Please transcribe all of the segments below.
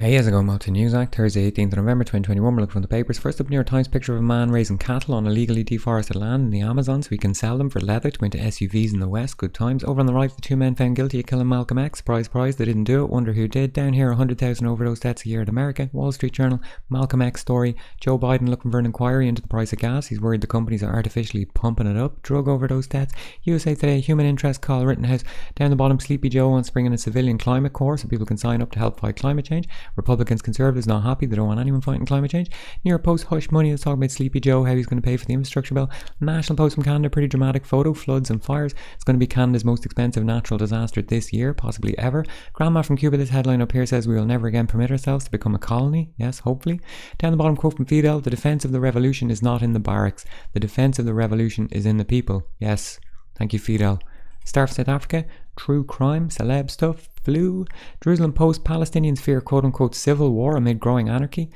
Hey, how's it going? Welcome to News Act, Thursday 18th of November 2021. We're looking from the papers. First up, New York Times picture of a man raising cattle on illegally deforested land in the Amazon so he can sell them for leather to go into SUVs in the West. Good times. Over on the right, the two men found guilty of killing Malcolm X. Surprise, surprise, they didn't do it. Wonder who did. Down here, 100,000 overdose deaths a year in America. Wall Street Journal, Malcolm X story. Joe Biden looking for an inquiry into the price of gas. He's worried the companies are artificially pumping it up. Drug overdose deaths. USA Today, human interest call Rittenhouse. Down the bottom, Sleepy Joe wants to bring in a civilian climate corps so people can sign up to help fight climate change. Republicans, conservatives not happy. They don't want anyone fighting climate change. New York Post, hush money. Let's talk about Sleepy Joe, how he's going to pay for the infrastructure bill. National Post from Canada, pretty dramatic photo, floods and fires. It's going to be Canada's most expensive natural disaster this year, possibly ever. Grandma from Cuba, this headline up here says we will never again permit ourselves to become a colony. Yes, hopefully. Down the bottom, quote from Fidel, the defence of the revolution is not in the barracks. The defence of the revolution is in the people. Yes, thank you, Fidel. Star for South Africa, true crime, celeb stuff, flu. Jerusalem Post, Palestinians fear quote-unquote civil war amid growing anarchy.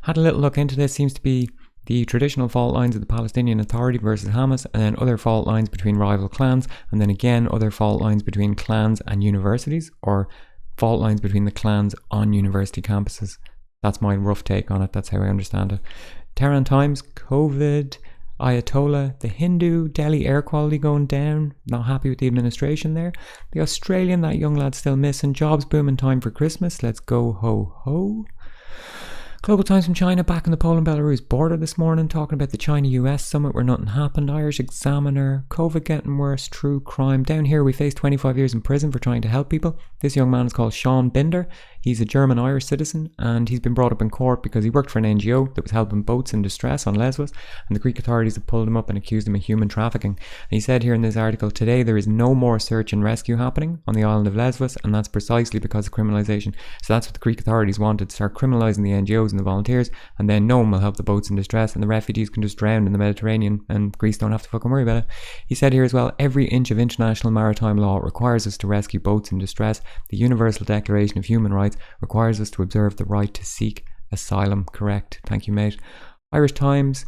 Had a little look into this. Seems to be the traditional fault lines of the Palestinian Authority versus Hamas, and then other fault lines between rival clans, and then again other fault lines between clans and universities, or fault lines between the clans on university campuses. That's my rough take on it. That's how I understand it. Tehran Times, COVID, Ayatollah, the Hindu, Delhi air quality going down, not happy with the administration there. The Australian, that young lad still missing, jobs boom in time for Christmas, let's go ho ho. Global Times from China, back on the Poland-Belarus border this morning, talking about the China-US summit where nothing happened. Irish Examiner, COVID getting worse, true crime. Down here we face 25 years in prison for trying to help people. This young man is called Sean Binder. He's a German-Irish citizen and he's been brought up in court because he worked for an NGO that was helping boats in distress on Lesbos, and the Greek authorities have pulled him up and accused him of human trafficking. And he said here in this article, today there is no more search and rescue happening on the island of Lesbos, and that's precisely because of criminalisation. So that's what the Greek authorities wanted, to start criminalising the NGOs and the volunteers, and then no one will help the boats in distress and the refugees can just drown in the Mediterranean and Greece don't have to fucking worry about it. He said here as well, every inch of international maritime law requires us to rescue boats in distress. The Universal Declaration of Human Rights requires us to observe the right to seek asylum. Correct. Thank you, mate. Irish Times,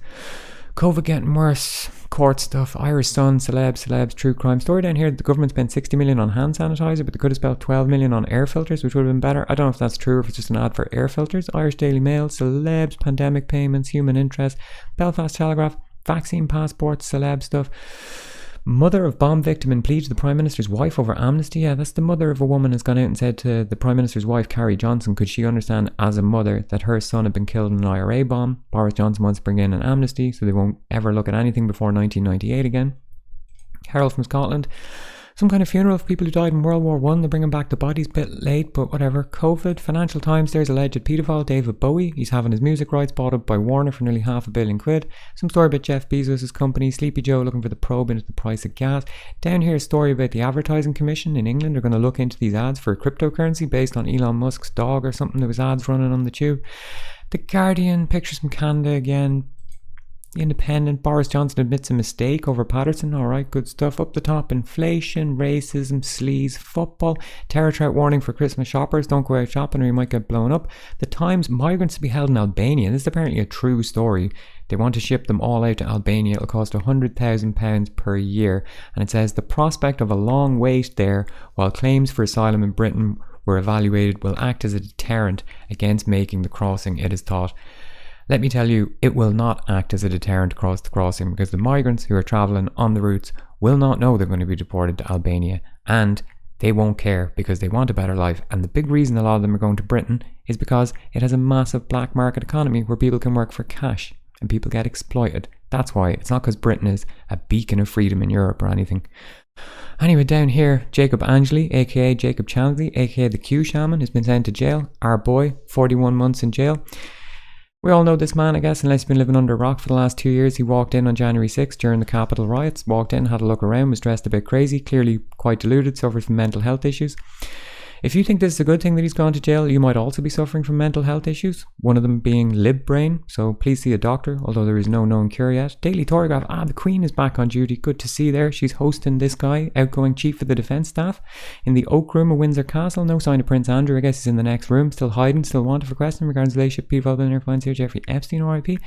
COVID getting worse, court stuff, Irish Sun, celebs, true crime. Story down here, the government spent 60 million on hand sanitizer, but they could have spent 12 million on air filters, which would have been better. I don't know if that's true or if it's just an ad for air filters. Irish Daily Mail, celebs, pandemic payments, human interest. Belfast Telegraph, vaccine passports, celeb stuff. Mother of bomb victim in plea to the Prime Minister's wife over amnesty. Yeah, that's the mother of a woman has gone out and said to the Prime Minister's wife, Carrie Johnson, could she understand as a mother that her son had been killed in an IRA bomb? Boris Johnson wants to bring in an amnesty so they won't ever look at anything before 1998 again. Herald from Scotland, some kind of funeral of people who died in World War One. They're bringing back the bodies a bit late, but whatever. COVID. Financial Times, there's alleged paedophile David Bowie. He's having his music rights bought up by Warner for nearly £500 million. Some story about Jeff Bezos' company. Sleepy Joe looking for the probe into the price of gas. Down here, a story about the Advertising Commission in England. They're going to look into these ads for a cryptocurrency based on Elon Musk's dog or something. There was ads running on the tube. The Guardian, pictures from Canada again. Independent, Boris Johnson admits a mistake over Patterson. Alright, good stuff. Up the top, inflation, racism, sleaze, football, terror threat warning for Christmas shoppers. Don't go out shopping or you might get blown up. The Times, migrants to be held in Albania. This is apparently a true story. They want to ship them all out to Albania. It'll cost £100,000 per year. And it says the prospect of a long wait there while claims for asylum in Britain were evaluated will act as a deterrent against making the crossing, it is thought. Let me tell you, it will not act as a deterrent across the crossing because the migrants who are travelling on the routes will not know they're going to be deported to Albania, and they won't care because they want a better life. And the big reason a lot of them are going to Britain is because it has a massive black market economy where people can work for cash and people get exploited. That's why. It's not because Britain is a beacon of freedom in Europe or anything. Anyway, down here, Jacob Angeli, aka Jacob Chansley, aka the Q Shaman, has been sent to jail. Our boy, 41 months in jail. We all know this man, I guess, unless you've been living under a rock for the last 2 years. He walked in on January 6th during the Capitol riots, walked in, had a look around, was dressed a bit crazy, clearly quite deluded, suffered from mental health issues. If you think this is a good thing that he's gone to jail, you might also be suffering from mental health issues, one of them being lib brain, so please see a doctor, although there is no known cure yet. Daily Telegraph, the Queen is back on duty, good to see there. She's hosting this guy, outgoing Chief of the Defence Staff, in the Oak Room of Windsor Castle. No sign of Prince Andrew, I guess he's in the next room, still hiding, still wanted for questioning regarding his relationship, paedophile billionaire financier Jeffrey Epstein, RIP.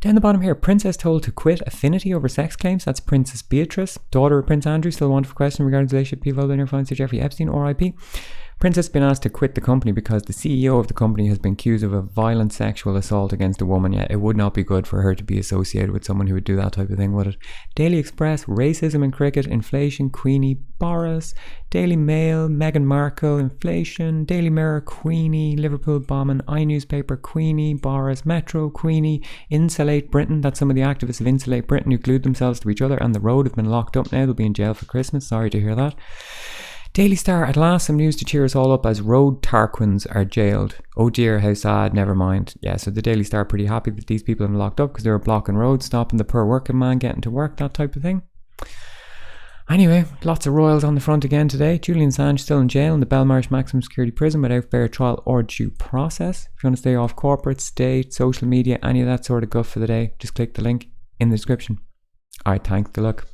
Down the bottom here, Princess told to quit affinity over sex claims. That's Princess Beatrice, daughter of Prince Andrew, still wanted for questioning regarding his relationship, paedophile billionaire financier Jeffrey Epstein, RIP. Princess has been asked to quit the company because the CEO of the company has been accused of a violent sexual assault against a woman. Yeah, it would not be good for her to be associated with someone who would do that type of thing, would it? Daily Express, racism in cricket, inflation, Queenie, Boris. Daily Mail, Meghan Markle, inflation. Daily Mirror, Queenie, Liverpool bombing. iNewspaper, Queenie, Boris. Metro, Queenie. Insulate Britain, that's some of the activists of Insulate Britain who glued themselves to each other, and the road have been locked up now. They'll be in jail for Christmas. Sorry to hear that. Daily Star, at last some news to cheer us all up as road Tarquins are jailed. Oh dear, how sad, never mind. Yeah, so the Daily Star are pretty happy that these people have been locked up because they were blocking roads, stopping the poor working man getting to work, that type of thing. Anyway, lots of royals on the front again today. Julian Assange still in jail in the Belmarsh maximum security prison without fair trial or due process. If you want to stay off corporate, state, social media, any of that sort of guff for the day, just click the link in the description. Alright, thanks, good luck.